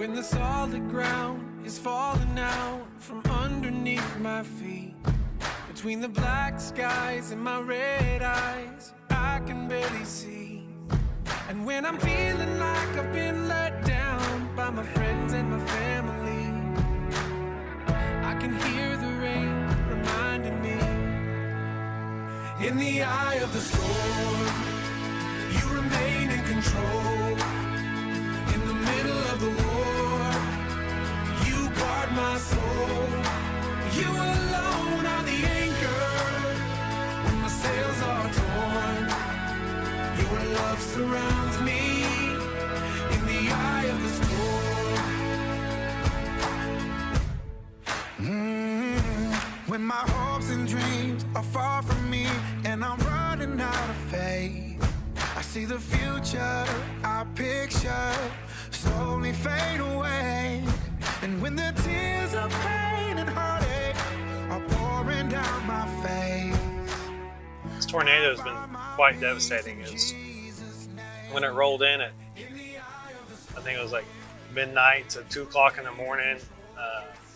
when the solid ground is falling out from underneath my feet. Between the black skies and my red eyes, I can barely see. And when I'm feeling like I've been let down by my friends and my family, I can hear the rain reminding me. In the eye of the storm, you remain in control. In the middle of the war, you guard my soul. You alone are the anchor when my sails are torn. Your love surrounds me in the eye of the storm. When my hopes and dreams are far from me and I'm running out of faith, I see the future I picture slowly fade away. And when the tears of pain and heartache are pouring down my face. This tornado has been quite devastating. When it rolled in at, I think it was like midnight to 2 o'clock in the morning.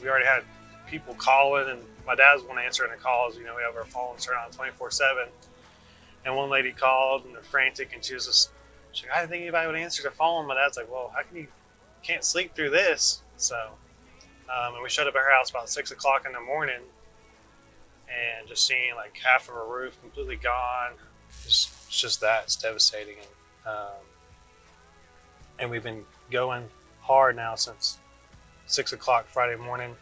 We already had people calling, and my dad's one answering the calls. You know, we have our phones turned on 24/7. And one lady called and they're frantic, and she's like, I didn't think anybody would answer the phone. My dad's like, well, how can you can't sleep through this? So, and we showed up at her house about 6 o'clock in the morning, and just seeing like half of her roof completely gone. It's just that, it's devastating. And we've been going hard now since 6 o'clock Friday morning,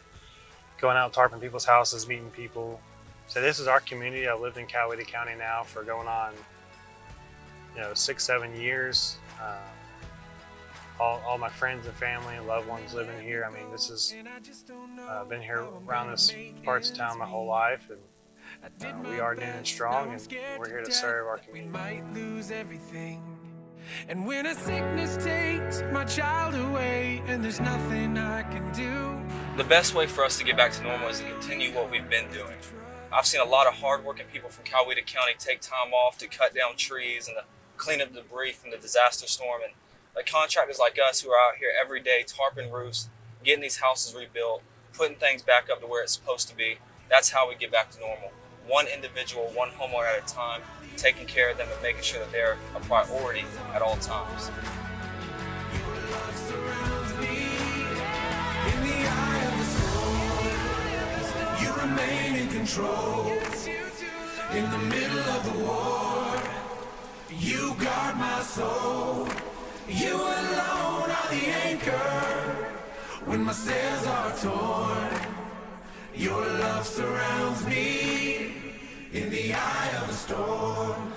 going out tarping people's houses, meeting people. So this is our community. I've lived in Coweta County now for going on, 6-7 years. All my friends and family and loved ones living here. I mean, this is been here around this parts of town my whole life, and we are new and strong, and we're here to serve our community. We might lose everything, and when a sickness takes my child away, and there's nothing I can do. The best way for us to get back to normal is to continue what we've been doing. I've seen a lot of hardworking people from Coweta County take time off to cut down trees and to clean up debris from the disaster storm. And like contractors like us who are out here every day tarping roofs, getting these houses rebuilt, putting things back up to where it's supposed to be, that's how we get back to normal. One individual, one homeowner at a time, taking care of them and making sure that they're a priority at all times. Remain in control. In the middle of the war, you guard my soul. You alone are the anchor when my sails are torn. Your love surrounds me in the eye of the storm.